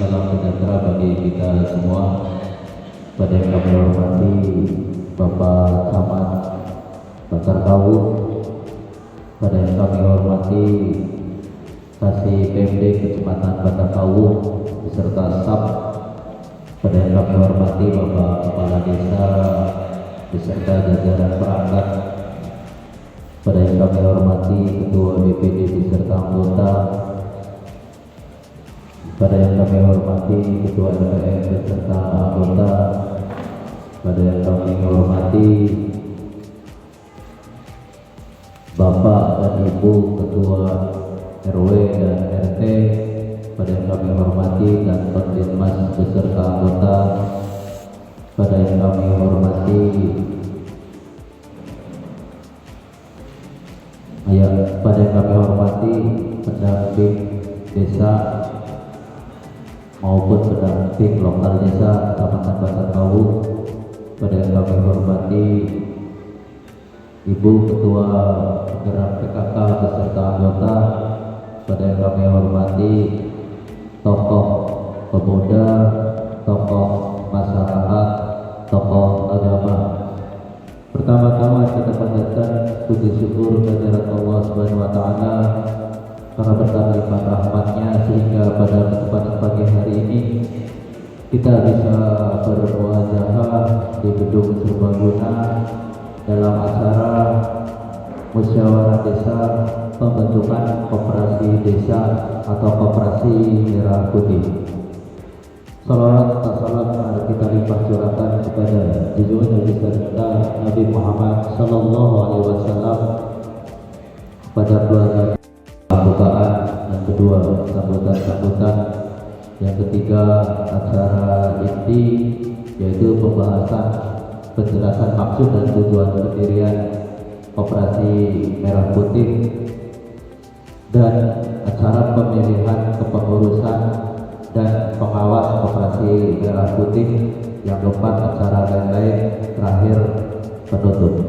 salam sejahtera bagi kita semua. Pada yang kami hormati Bapak Camat Bantar Kawu, pada yang kami hormati Kasih PMD Kecamatan Bantar Kawu beserta staf, pada yang kami hormati Bapak Kepala Desa beserta jajaran perangkat, pada yang kami hormati Ketua BPD beserta anggota, pada yang kami hormati Ketua LPM beserta anggota, pada yang kami hormati Bapak dan Ibu Ketua RW dan RT, pada yang kami hormati dan Kondimas beserta anggota, pada yang kami hormati pada yang kami hormati pendamping desa maupun pendamping lokal desa Kecamatan Bantar Kawu, pada yang kami hormati Ibu Ketua Penggerak PKK beserta anggota, pada yang kami hormati tokoh pemuda, tokoh masyarakat, tokoh agama. Pertama-tama kita panjatkan puji syukur kehadirat Allah Subhanahu wa taala karena berkat limpah rahmatnya sehingga pada kesempatan pagi hari ini kita bisa bermuajahah di gedung serbaguna dalam acara musyawarah desa pembentukan koperasi desa atau koperasi merah putih. Salawat dan salam mari kita limpah curahkan kepada junjungan Nabi kita Nabi Muhammad Sallallahu Alaihi Wasallam pada keluarga pembukaan, yang kedua sambutan-sambutan, yang ketiga acara inti yaitu pembahasan penjelasan maksud dan tujuan pendirian koperasi merah putih dan acara pemilihan kepengurusan dan pengawas koperasi merah putih, yang keempat acara lain-lain, terakhir penutup.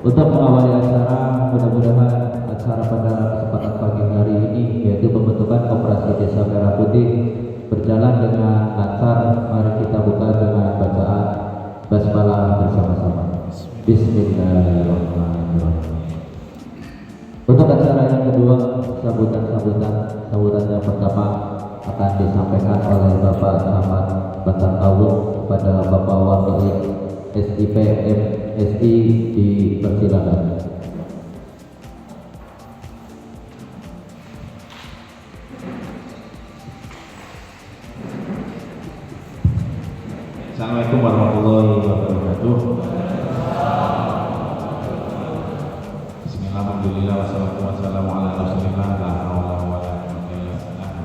Untuk mengawali acara, mudah-mudahan acara pada kesempatan pagi hari ini yaitu pembentukan koperasi desa merah putih berjalan dengan lancar. Mari kita buka dengan bacaan basmalah bersama-sama. Bismillahirrahmanirrahim. Untuk acara yang kedua, sambutan yang pertama akan disampaikan oleh Bapak Camat Bantar Kawu kepada Bapak Wakil SIPM SI, dipersilakan. Assalamualaikum warahmatullahi wabarakatuh. Bismillahirrahmanirrahim. Wassalatu wassalamu ala rasulillah la haula wala quwwata illa billah.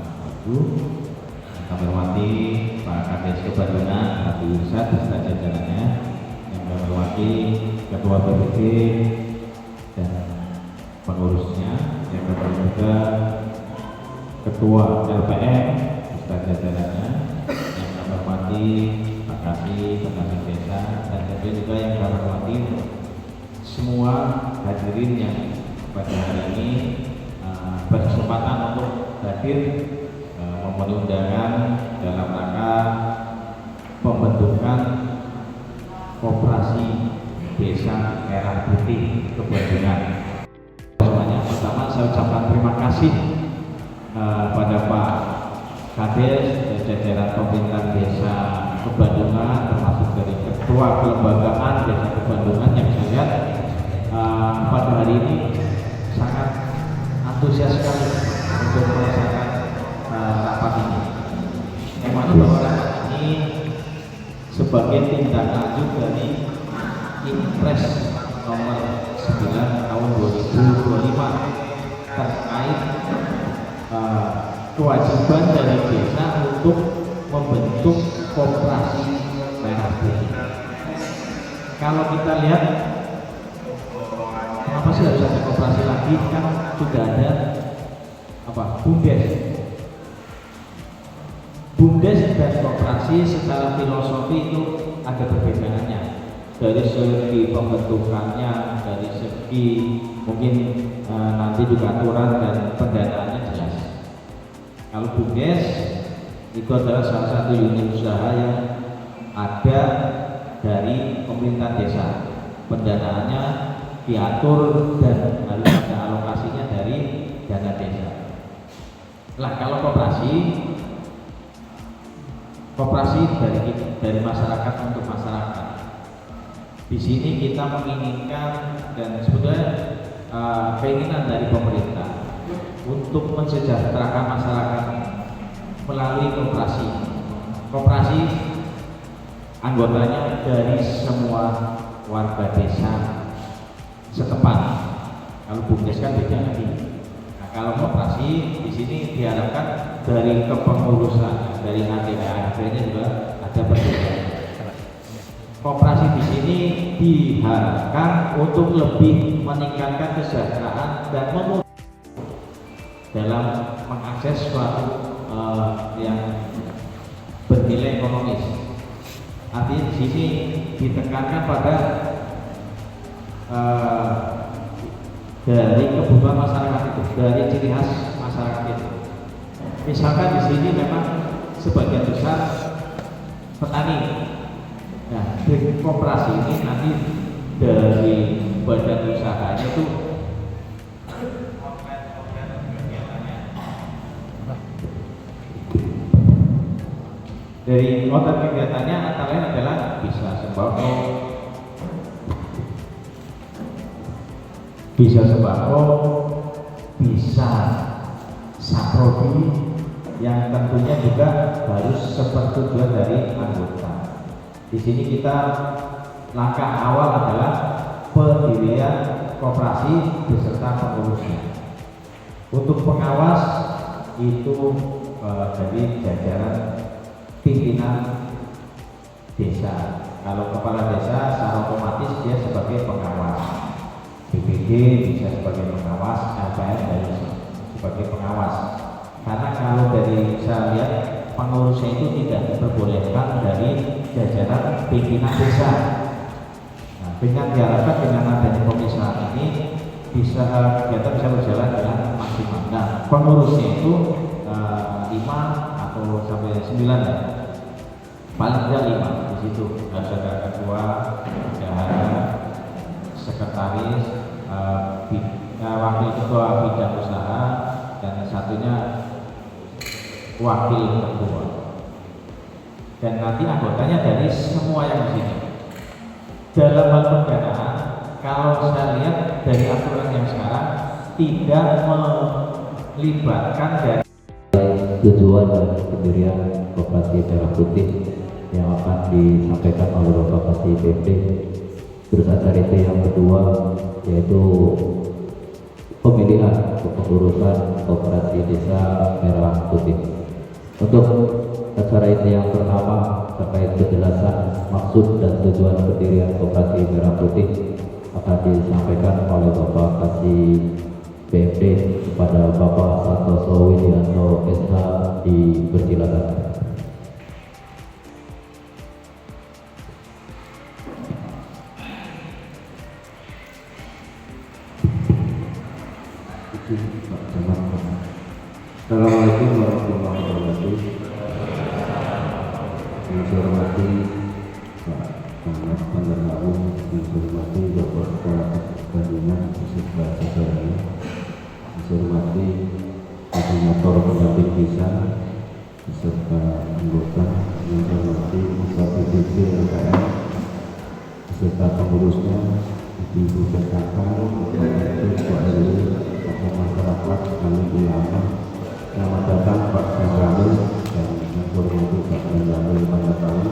Kami hormati Pak Kades Kebaduna, Pak Irsad beserta jajarannya, yang kami hormati Ketua BPD dan pengurusnya, yang kami juga Ketua LPM beserta jajarannya, yang kami hormati Pak Kasih, pendamping desa, dan juga yang kami hormati semua hadirin yang pada hari ini berkesempatan untuk hadir memenuhi undangan dalam rangka pembentukan koperasi desa merah putih Kebandungan. Yang pertama saya ucapkan terima kasih pada Pak Kades dan jajaran pemerintah desa Kebandungan, termasuk dari Ketua Kelembagaan Desa Kebandungan yang saya lihat pada hari ini sangat antusias sekali untuk melaksanakan rapat ini. Yang mana bahwa rapat ini sebagai tindak lanjut dari Impres nomor 9 tahun 2025 terkait kewajiban dari desa untuk membentuk koperasi merah putih. Kalau kita lihat, kenapa sih harus ada koperasi lagi? Kan sudah ada BUMDes dan koperasi secara filosofi itu ada perbedaannya. Dari segi pembentukannya, dari segi mungkin nanti juga aturan dan pendanaannya jelas. Kalau BUMDes itu adalah salah satu unit usaha yang ada dari pemerintah desa. Pendanaannya diatur dan harus ada alokasinya dari dana desa. Lah kalau koperasi dari masyarakat untuk masyarakat. Di sini kita menginginkan dan sebetulnya keinginan dari pemerintah untuk mensejahterakan masyarakat melalui koperasi. Koperasi anggotanya dari semua warga desa setempat. Kalau BUMDes kan beda lagi. Nah, kalau koperasi di sini diharapkan dari kepengurusan, dari ADART-nya juga ada perbedaan. Koperasi di sini diharapkan untuk lebih meningkatkan kesejahteraan dan dalam mengakses suatu yang bernilai ekonomis. Artinya di sini ditekankan pada dari kebutuhan masyarakat itu, dari ciri khas masyarakat itu. Misalkan di sini memang sebagian besar petani. Nah, di koperasi ini nanti dari badan usahanya itu dari outlet kegiatannya antara lain adalah bisa sembako, bisa saprodi yang tentunya juga harus sepersetujuan dari anggota. Di sini kita langkah awal adalah pendirian koperasi beserta pengurusnya. Untuk pengawas itu dari jajaran pimpinan desa. Kalau kepala desa secara otomatis dia sebagai pengawas. BPD bisa sebagai pengawas, LPM dari sebagai pengawas. Karena kalau dari saya lihat pengurusnya itu tidak diperbolehkan dari jajaran pimpinan desa. Nah, dengan diharapkan dengan adanya pemisahan ini kegiatan bisa berjalan dengan maksimal. Nah, pengurusnya itu 5 atau sampai 9 ya. Paling tidak 5 di situ. Harus ada ketua, bendahara, sekretaris, wakil ketua bidang usaha, dan satunya wakil ketua. Dan nanti anggotanya dari semua yang di sini. Dalam hal pendanaan, kalau saya lihat dari aturan yang sekarang tidak melibatkan dari tujuan dan pendirian Koperasi Merah Putih yang akan disampaikan oleh Bapak Kasih BPD. Terus acara itu yang kedua yaitu pemilihan kepengurusan Koperasi Desa Merah Putih. Untuk acara ini yang pertama terkait kejelasan maksud dan tujuan pendirian Koperasi Merah Putih akan disampaikan oleh Bapak Kasih BPD kepada Bapak Santoso Widianto SH. Dipersilakan. Assalamualaikum warahmatullahi wabarakatuh. Yang saya hormati Pak Camat Bandar Lampung, yang saya hormati Bapak Kepala Bandungan beserta jajarannya, yang saya hormati koordinator pendamping desa beserta anggota, yang saya hormati Bapak BPD LPM beserta pengurusnya, Ibu PKK, Bapak RT, Pak RW, tokoh masyarakat, kami ulama. Selamat datang Pak Benjamin dan yang hormati Pak Benjamin pada tahun.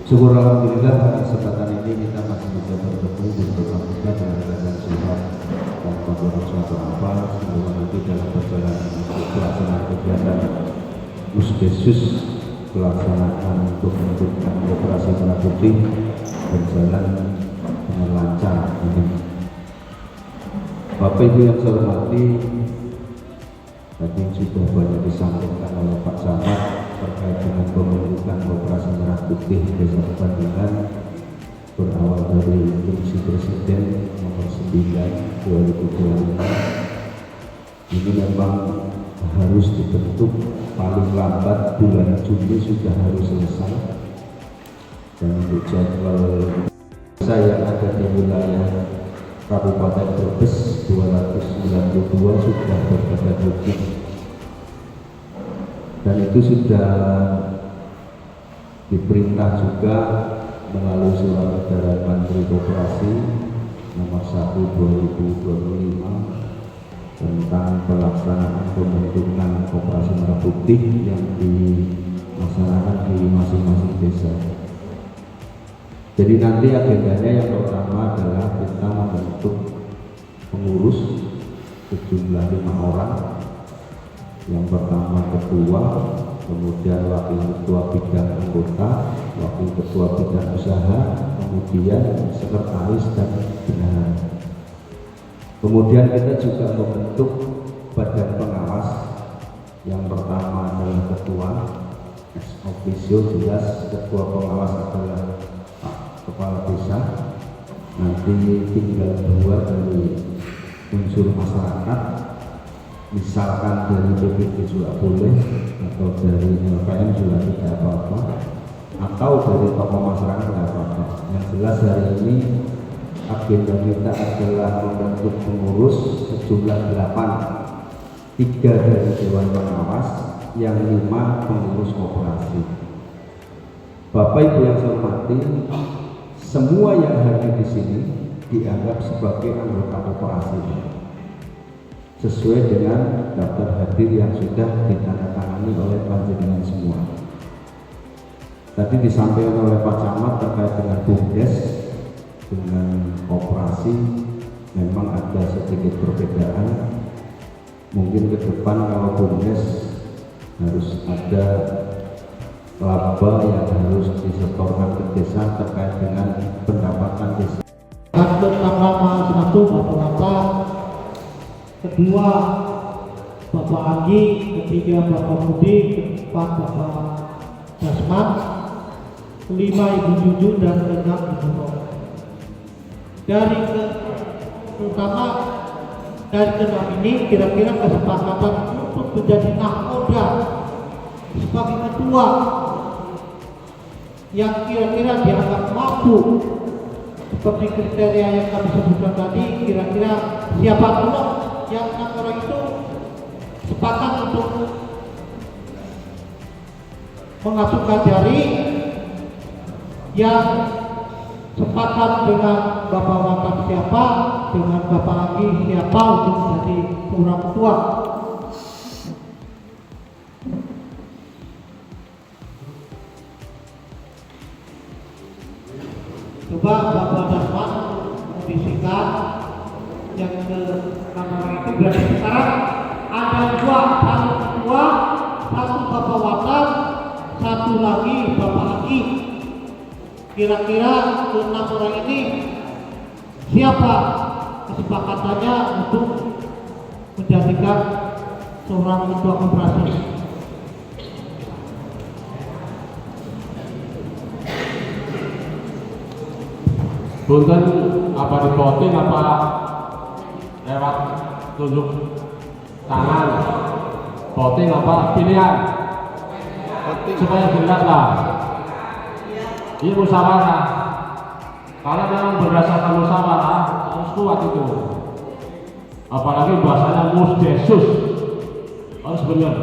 Syukur alhamdulillah pada kesempatan ini kita masih bisa bertemu dan berkomunikasi dengan keadaan sehat dan kondisi suatu apa. Semoga nanti dalam perjalanan pelaksanaan kegiatan Musdesus pelaksanaan untuk menentukan Koperasi Merah Putih berjalan dengan lancar. Bapak Ibu yang saya hormati, tadi sudah banyak disampaikan oleh Pak Camat terkait dengan pembentukan Koperasi Merah Putih Desa Bandungan berawal dari Instruksi Presiden nomor 9 2025. Ini memang harus dibentuk paling lambat bulan Juni sudah harus selesai. Dan untuk jadwal saya yang ada di wilayah Kabupaten Brebes 292 sudah berbadan hukum, dan itu sudah diperintah juga melalui surat edaran Menteri Koperasi nomor 1 2025 tentang pelaksanaan pembentukan koperasi merah putih yang dilaksanakan di masing-masing desa. Jadi nanti agendanya yang pertama adalah kita membentuk pengurus sejumlah 5 orang. Yang pertama ketua, kemudian wakil ketua bidang anggota, wakil ketua bidang usaha, kemudian sekretaris dan bendahara. Kemudian kita juga membentuk badan pengawas. Yang pertama adalah ketua, ex officio jelas ketua pengawas adalah Pak Kepala Desa. Nanti tinggal 2 dari unsur masyarakat, misalkan dari PBB juga boleh, atau dari LPM juga tidak apa-apa, atau dari tokoh masyarakat tidak apa-apa. Yang jelas hari ini agenda kita adalah membentuk pengurus sejumlah 8, 3 dari Dewan Pengawas, yang 5 pengurus koperasi. Bapak Ibu yang saya hormati, semua yang hadir di sini dianggap sebagai anggota koperasi sesuai dengan daftar hadir yang sudah ditandatangani oleh panjenengan semua. Tadi disampaikan oleh Pak Camat terkait dengan BUMDes dengan koperasi memang ada sedikit perbedaan. Mungkin ke depan kalau BUMDes harus ada laba yang harus disetorkan ke desa terkait dengan pendapatan desa. Pertama 1 Bapak-Bapak, kedua Bapak Anggi, ketiga Bapak Budi, keempat Bapak Dasman, kelima Ibu Jujun, dan keenam Ibu Roh. Terutama dari keenam ini kira-kira kesepakatan untuk menjadi nahkoda sebagai ketua yang kira-kira dianggap mampu seperti kriteria yang kami sebutkan tadi. Kira-kira siapa dulu yang 6 orang itu sepakat untuk mengasuhkan jari, yang sepakat dengan Bapak Wakaf siapa, dengan Bapak Anggi siapa untuk menjadi seorang ketua. Coba Bapak Dasman mengisikan yang ke-6 orang itu. Berarti sekarang ada 2, 1 ketua, 1 Bapak Wakaf, 1 lagi Bapak Anggi. Kira-kira ke-6 orang ini siapa kesepakatannya untuk menjadikan seorang ketua koperasi? Punten, apa di voting apa lewat tunjuk tangan? Voting apa pilihan? Supaya jelas lah. Ini musyawarah. Kalau memang berdasarkan musyawarah harus kuat itu. Apalagi bahasanya musdesus, harus benar,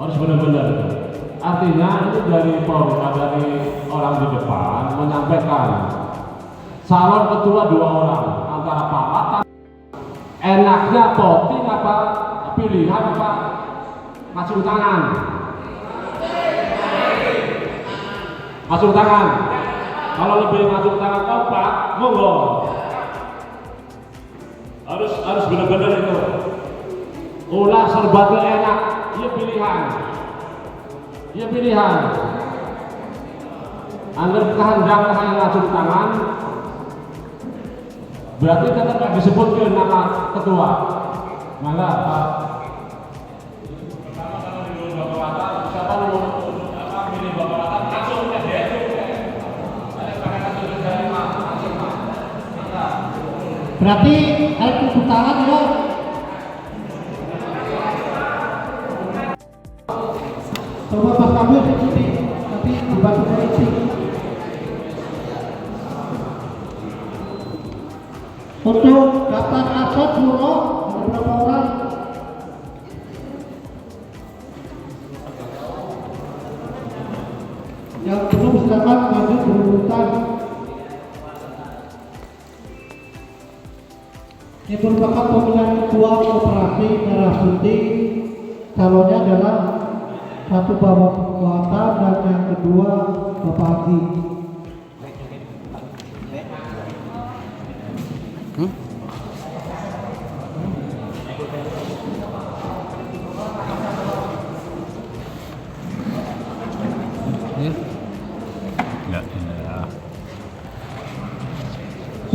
harus benar-benar. Artinya itu dari orang di depan menyampaikan calon ketua 2 orang antara Pak Matan. Enaknya voting apa pilihan apa masuk tangan? Masuk tangan. Kalau lebih masuk tangan kompak, monggo. Harus benar-benar itu. Ulah serba enak, iya pilihan. Iya pilihan. Agar kehendak yang masuk tangan, berarti tetap disebutkan nama ketua. Maka Pak, siapa pilih Bapak Watan langsung ke dia itu. Berarti harus tepuk tangan ya. Coba Mas Kamil sini, tapi dibantu dari sini. Untuk daftar aset Puro, ada berapa orang? Yang belum silakan maju berurutan. Ini merupakan pemilihan ketua koperasi Merah Putih. Calonnya adalah satu Bapak Wata dan yang kedua Bapak Agi.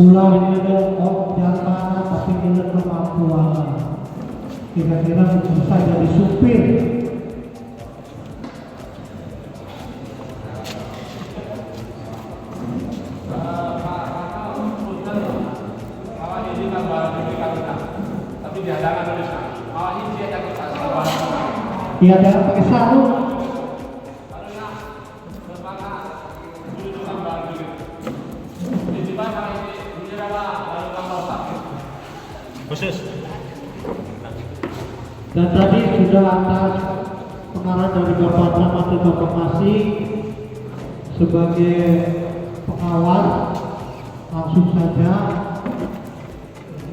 Ulah ini oh jangan tapi ini kemampuan. Kira-kira bisa jadi supir. Iya, jangan pakai sarung. Khusus. Dan tadi sudah atas pengarahan dari Bapak Camat dan Bapak Masih sebagai pengawas, langsung saja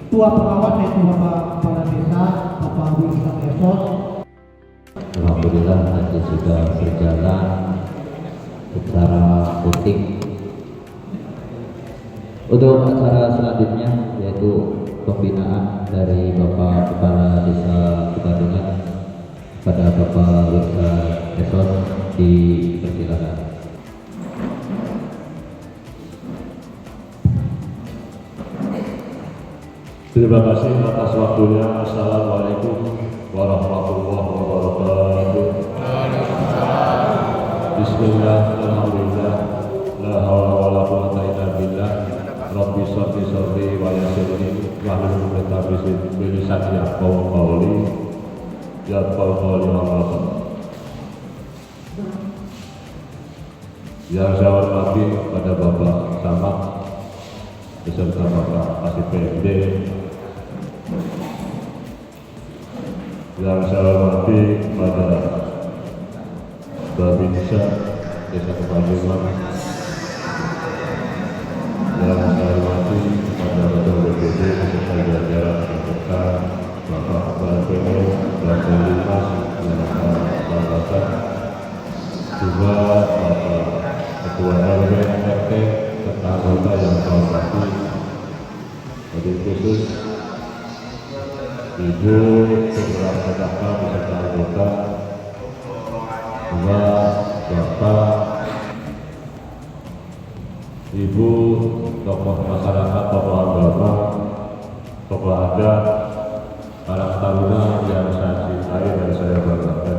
Ketua pengawas yaitu Bapak Kepala Desa Bapak Wilson Esos. Alhamdulillah tadi sudah berjalan secara rutin. Untuk acara selanjutnya yaitu pembinaan dari Bapak Kepala Desa Bandungan pada Bapak Wilson Esos dipersilakan. Terima kasih atas waktunya. Assalamualaikum warahmatullahi wabarakatuh. Bismillah, alhamdulillah, la hawla wa la quwwata illa billah. Rabbi sholli wa yassirli wahlul 'uqdatam min lisani yafqahu qawli. Ya qawli Allah. Yang saya hormati pada Bapak Camat beserta Bapak Kasih PMD, yang saya hormati pada Babinsa Desa Kebandungan, yang saya hormati pada Ketua BPD beserta jajaran anggota, Bapak Kepala PMD dan Pemlimas yang saya hormati, juga Bapak Ketua RW RT serta anggota yang saya hormati, jadi khusus Ibu Ketua Sedaka beserta anggota, juga Bapak, Ibu, tokoh masyarakat, tokoh agama, tokoh adat, para taruna yang saya cintai dan saya banggakan.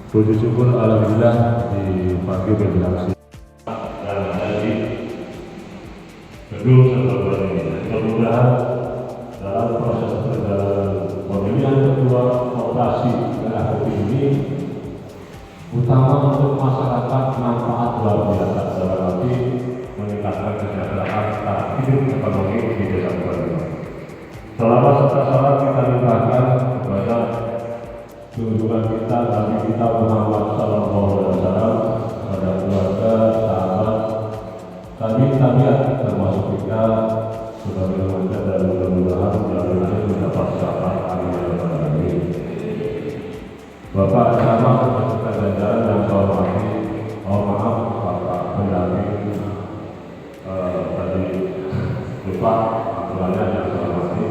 Puji syukur alhamdulillah di pagi menjelang siang dan hari kedua setelah ini. Mudah-mudahan dalam proses perjalanan pemilihan ketua operasi Merah Putih ini, utama untuk masyarakat manfaat luar biasa dalam arti meningkatkan kesejahteraan taraf hidup ekonomi di desa Bandungan. Selama salat kita limpahkan kepada junjungan kita Nabi kita Muhammad Sallallahu Alaihi Wasallam, pada keluarga, sahabat, tabiat termasuk kita sebagai remaja dan mudah-mudahan yang lain mendapat syafaat amin. Bapak Camat beserta jajaran yang saya hormati, mohon maaf Bapak pendamping tadi lupa aturannya yang saya hormati.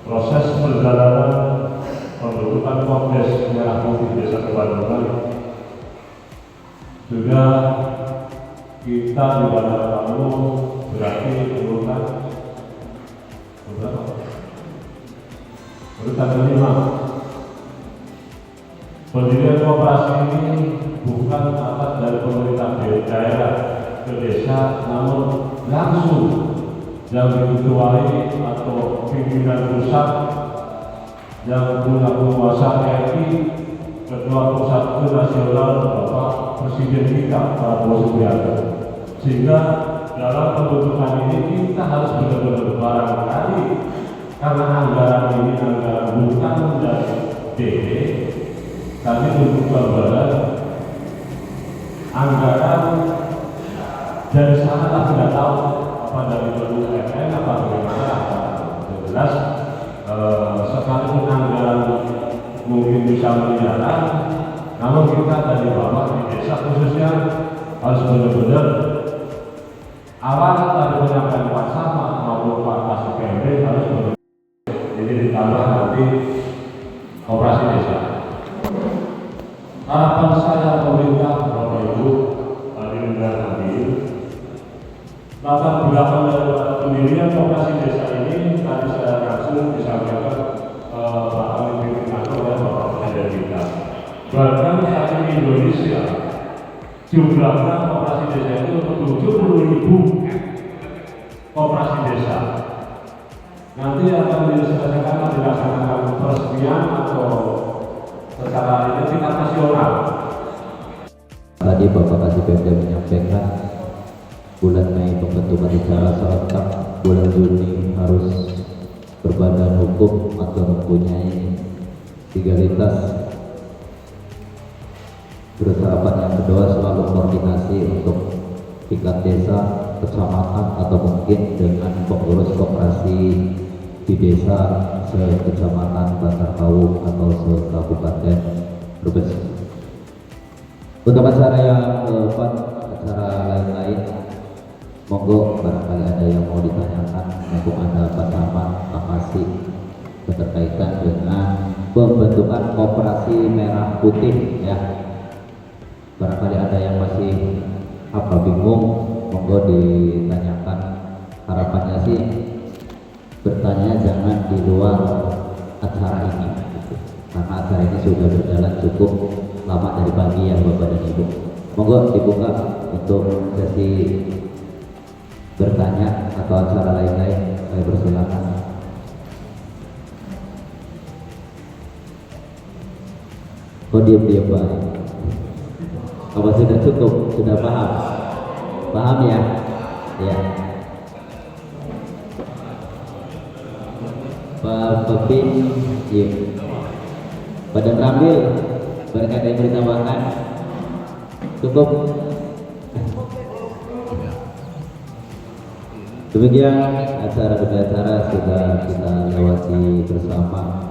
Proses perjalanan pembentukan Kongres Merah Putih Desa Kebandungan sudah kita di Bandar Lampung berarti urutan kelima. Pendirian koperasi ini bukan atas dari pemerintah daerah ke desa, namun langsung yang diketuai atau pimpinan pusat yang punya kuasa RI Ketua Persatuan Nasional Bapak Presiden kita Prabowo Subianto. Sehingga dalam pembentukan ini kita harus benar-benar barangkali karena anggaran ini anggaran bukan dari DD, kami untuk gambaran anggaran dari sana lah tidak tahu apa dari BUMN apa bagaimana apa jelas sekalipun anggaran mungkin bisa miliaran, namun kita dari bawah di desa khususnya harus benar-benar awal dari penyampaian Pak Sama maupun Pak Kasih PMD harus benar-benar jadi ditambah nanti operasi desa. Harapan saya pemerintah Bapak Ibu hadirin dan hadirin, latar belakang dari pendirian operasi desa ini tadi saya langsung disampaikan Pak Kalimantan Kantor dan Bapak Presiden kita. Bahkan saat ini Indonesia jumlahnya operasi desa itu 70.000 operasi desa. Nanti akan diselesaikan dilaksanakan peresmian atau secara ini tingkat nasional. Tadi Bapak Kasih PMD menyampaikan bulan Mei pembentukan secara serentak, bulan Juni harus berbadan hukum atau mempunyai legalitas. Terus harapan yang kedua selalu koordinasi untuk tingkat desa, kecamatan atau mungkin dengan pengurus koperasi di desa sekecamatan Bantar Kaung atau sekabupaten Brebes. Untuk acara yang keempat, acara lain-lain, monggo barangkali ada yang mau ditanyakan, mumpung ada Pak Camat, Pak Kasih, berkaitan dengan pembentukan koperasi merah putih ya. Barangkali ada yang masih bingung, monggo ditanyakan. Harapannya sih bertanya jangan di luar acara ini gitu. Karena acara ini sudah berjalan cukup lama dari pagi ya Bapak dan Ibu. Monggo dibuka untuk sesi bertanya atau acara lain-lain. Saya persilakan. Kok diam-diam Pak? Apa sudah cukup? Sudah paham? Paham ya? Ya. Pak Pepin, iya. Badan Rambil, barangkali yang beritahukan. Cukup. Demikian acara demi acara sudah kita lewati bersama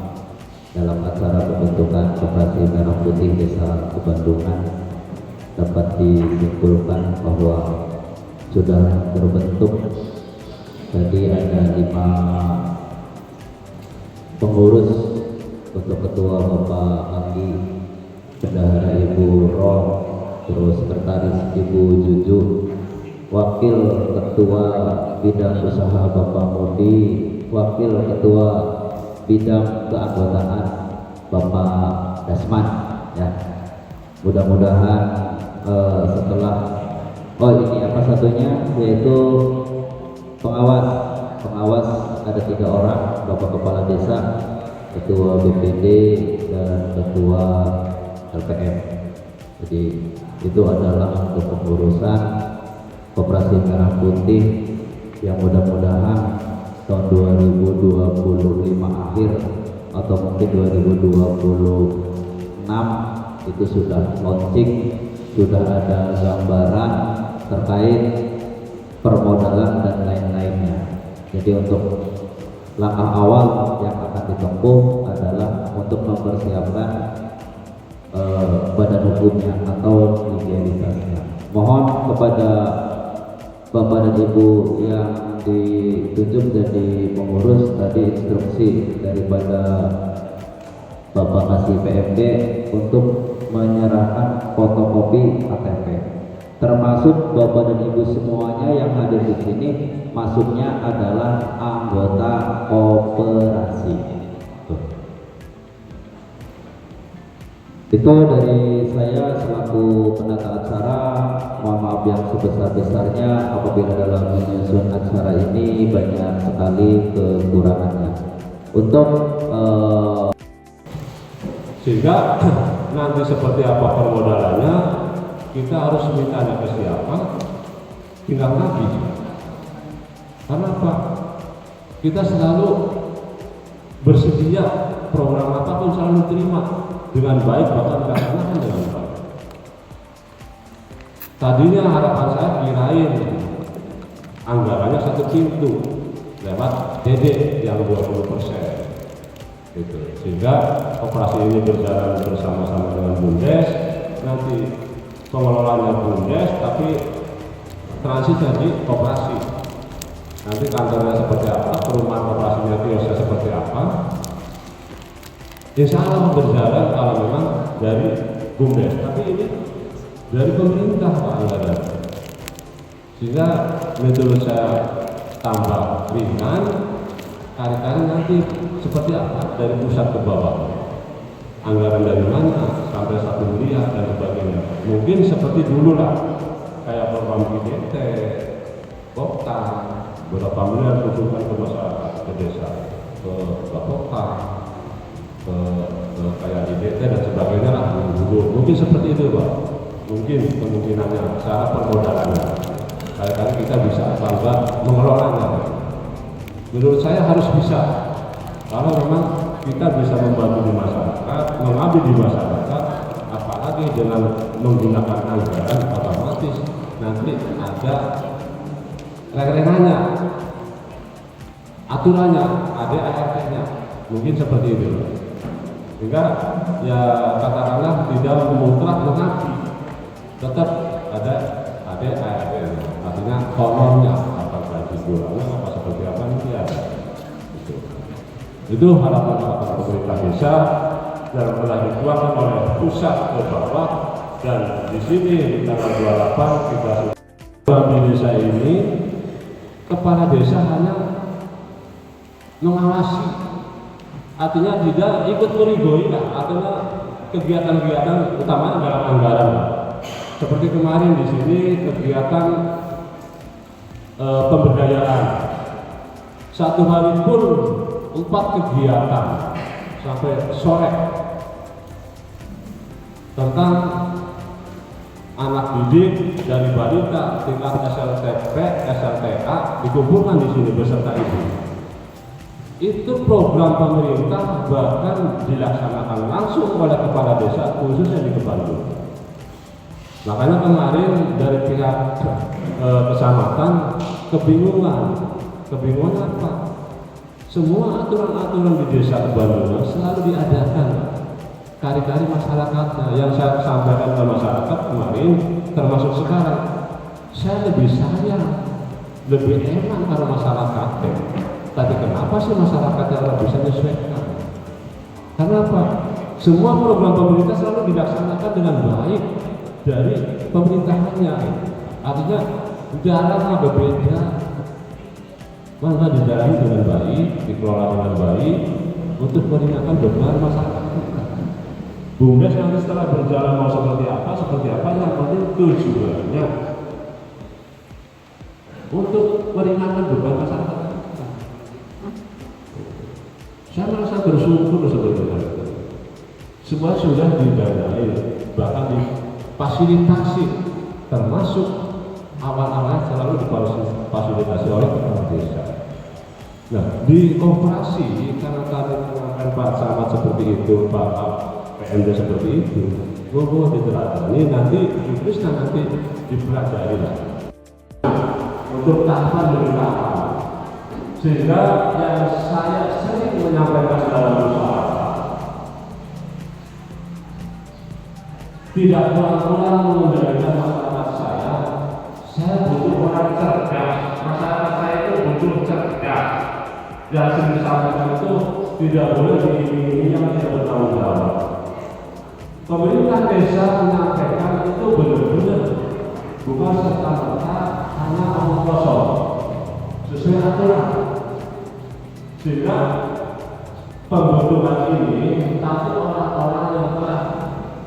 dalam acara pembentukan Koperasi Merah Putih Desa Kebandungan. Dapat disimpulkan bahwa sudah terbentuk. Tadi ada 5 pengurus, untuk ketua Bapak Anggi, bendahara Ibu Ron, terus sekretaris Ibu Juju, wakil ketua bidang usaha Bapak Mudi, wakil ketua bidang keanggotaan Bapak Dasman ya. Mudah-mudahan setelah ini apa satunya, yaitu pengawas ada 3 orang, Bapak Kepala Desa, Ketua BPD dan Ketua LPM. Jadi itu adalah untuk pengurusan Koperasi Merah Putih yang mudah-mudahan tahun 2025 akhir atau mungkin 2026 itu sudah launching, sudah ada gambaran terkait permodalan dan lain-lainnya. Jadi untuk langkah awal yang akan ditempuh adalah untuk mempersiapkan badan hukumnya atau legalitasnya. Mohon kepada Bapak dan Ibu yang ditunjuk jadi pengurus tadi instruksi daripada Bapak Kasih PMD untuk menyerahkan fotokopi KTP, termasuk Bapak dan Ibu semuanya yang hadir di sini masuknya adalah anggota koperasi. Itu dari saya selaku penata acara. Mohon maaf yang sebesar-besarnya apabila dalam menyusun acara ini banyak sekali kekurangannya. Untuk Sehingga nanti seperti apa permodalannya kita harus mintanya ke siapa, tinggal lagi. Karena apa? Kita selalu bersedia, program apapun selalu terima dengan baik, bahkan dilaksanakan dengan baik. Tadinya harapan saya kirain anggarannya satu pintu lewat DD yang 20%, gitu. Sehingga operasi ini berjalan bersama-sama dengan Bumdes, nanti pengelolaannya Bumdes, tapi transit jadi operasi. Nanti kantornya seperti apa, perumahan operasinya kiosnya seperti apa, insya Allah berjalan kalau memang dari Bumdes, tapi ini dari pemerintah Pak anggaran. Sehingga menurut saya tambah ringan, kali-kali nanti seperti apa dari pusat ke bawah, anggaran dari mana sampai 1 miliar dan sebagainya. Mungkin seperti dulu lah, kayak program IDT, Bopta, berapa miliar tujukan ke masyarakat, ke desa, ke Bapokta, ke kayak IDT dan sebagainya lah dulu. Mungkin seperti itu Pak, mungkin kemungkinannya, cara permodalannya. Kali-kali kita bisa bangga mengelolanya. Menurut saya harus bisa. Kalau memang kita bisa membantu di masyarakat, mengabdi di masyarakat, apalagi dengan menggunakan anggaran, otomatis nanti ada reg-regannya, aturannya, ada ART-nya, mungkin seperti itu. Sehingga ya katakanlah di dalam kontrak mengabdi tetap ada ART-nya, artinya honornya, apa gaji bulannya, apa seperti apa nanti ada. Itu harapan pemerintah desa yang telah dituangkan oleh pusat ke bawah, dan di sini di tanggal 28 kita sudah di desa ini, kepala desa hanya mengawasi, artinya tidak ikut merigoi lah, artinya kegiatan-kegiatan utamanya dalam anggaran. Seperti kemarin di sini kegiatan pemberdayaan, satu hari pun 4 kegiatan sampai sore tentang anak didik dari balita tingkat SLTP, SLTA dikumpulkan di sini beserta ibu. Itu program pemerintah bahkan dilaksanakan langsung oleh kepala desa khususnya di Bandung. Makanya kemarin dari pihak kecamatan kebingungan apa? Semua aturan-aturan di desa Bandung selalu diadakan. Kari-kari masyarakatnya yang saya sampaikan ke masyarakat kemarin, termasuk sekarang, saya lebih sayang, lebih enak kalau masyarakatnya. Tapi kenapa sih masyarakatnya tidak bisa menyesuaikan? Karena apa? Semua program pemerintah selalu dilaksanakan dengan baik dari pemerintahannya. Artinya jalannya berbeda, maka dijalani dengan baik, dikelola dengan baik untuk meringankan beban masyarakat kita. Bumdes nanti setelah berjalan mau seperti apa yang penting tujuannya untuk meringankan beban masyarakat kita. Saya merasa bersyukur sebetulnya. Semua sudah didanai, bahkan difasilitasi, termasuk awal-awalnya selalu difasilitasi oleh kepala desa. Nah, di operasi karena tadi mengatakan Pak Samad seperti itu, Pak PMD seperti itu, gue diteladani, nanti Krisna nanti dipelajari lah. Untuk tahapan demi tahapan, sehingga yang saya sering menyampaikan dalam usaha tidak pulang-pulang mengendalikan masyarakat saya butuh orang cerdas, masyarakat saya itu butuh cerdas. Dan semisal itu tidak boleh diiming-imingi yang tidak bertanggung jawab. Pemerintah desa menyampaikan itu benar-benar bukan serta-merta hanya omong kosong, sesuai aturan. Sehingga pembentukan ini tapi orang-orang yang telah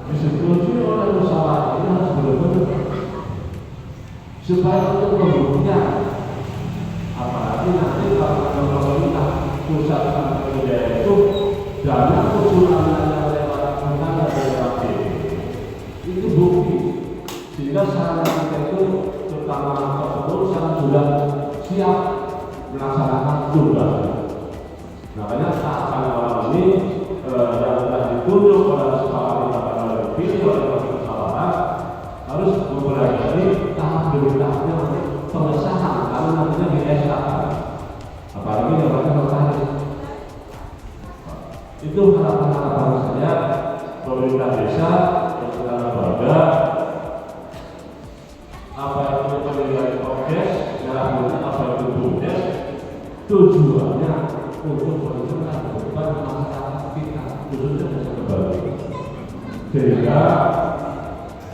disetujui oleh musyawarah ini harus benar-benar supaya untuk pembuktian, apalagi nanti kalau pemerintah pusat sampai daerah itu dana usulan yang lewat siap melaksanakan tugas. Makanya tahapan malam ini yang telah ditunjuk oleh kesepakatan yang akan dipilih oleh kesepakatan harus mempelajari tahap demi tahapnya pengesahan karena nantinya di SK. Apalagi yang tertarik. Itu harapan-harapan saya pemerintah desa dan keluarga apa itu penilaian progres dalam apa itu BUMDes tujuannya untuk menentukan beban masyarakat kita khususnya desa Kebagi sehingga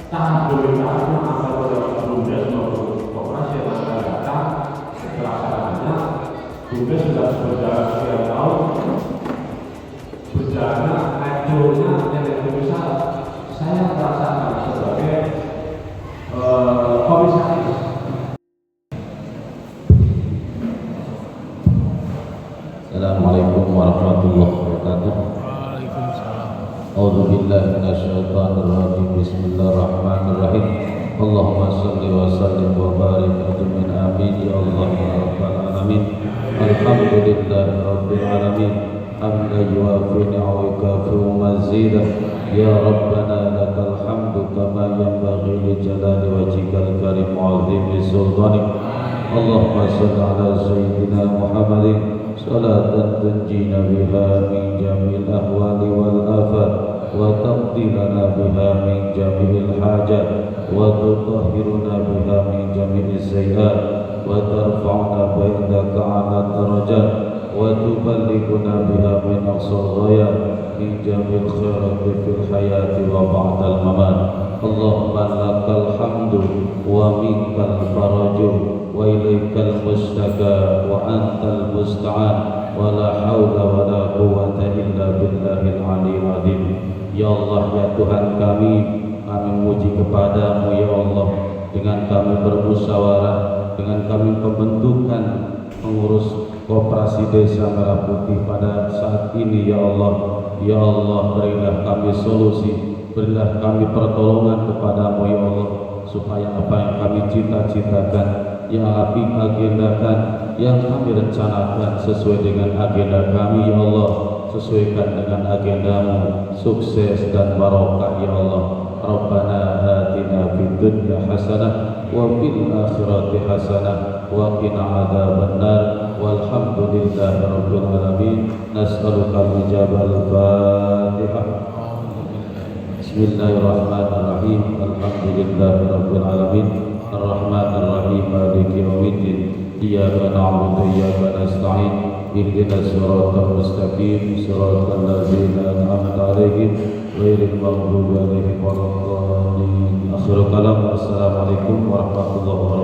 tahap pemerintahannya apa dalam BUMDes maupun koperasi yang akan datang pelaksanaannya BUMDes sudah berjalan sekian tahun berjalan acuannya yang bisa saya merasakan sebagai komisaris. Assalamualaikum warahmatullahi wabarakatuh. A'udzu billahi minasyaitonir rajim. Bismillahirrahmanirrahim. Allahumma shalli wa sallim wa barik ajmain amin ya Allah ya rabbal alamin. Alhamdulillahi rabbil alamin. Hamdan yuwafi ni'amaka wa mazidah. Ya Rabbana lakal hamdu kama yanbaghi li jalali wajhikal karim wa 'azimi sultanik. Allahumma shalli ala sayyidina Muhammadin salatan tunjina biha min jamil ahwali wal afat wa taqdi lana biha min jamil hajat wa tutahhiruna biha min jamil sayyi'at wa tarfa'una ba'daka 'ala darajat wa tuballighuna biha min aqsal ghayat min jamil khairati fil hayati wa ba'dal mamat. Allahumma lakal hamdu wa minkal faraju wa ilaikal mustaka wa antal musta'an wa la hawla wa la quwwata illa billahil aliyyil azim. Ya Allah ya Tuhan kami memuji kepadamu ya Allah dengan kami bermusyawarah, dengan kami pembentukan pengurus Koperasi Desa Merah Putih pada saat ini ya Allah. Ya Allah berilah kami solusi, berilah kami pertolongan kepadamu ya Allah supaya apa yang kami cita-citakan, yang kami agendakan, yang kami rencanakan sesuai dengan agenda kami ya Allah, sesuaikan dengan agendamu, sukses dan barokah ya Allah. Rabbana atina fid dunya hasanah wa fil akhirati hasanah wa qina adzabannar walhamdulillahi rabbil alamin. Nas'aluka al-ijabal Fatihah. Bismillahirrahmanirrahim. Alhamdulillahi rabbil alamin. Ar-Rahmanir Rahim. Maliki yaumiddin. Iyyaka na'budu wa iyyaka nasta'in. Ihdinas siratal mustaqim. Siratal ladzina an'amta 'alaihim ghairil maghdubi 'alaihim waladdallin. Akhirul kalam. Assalamualaikum warahmatullahi wabarakatuh.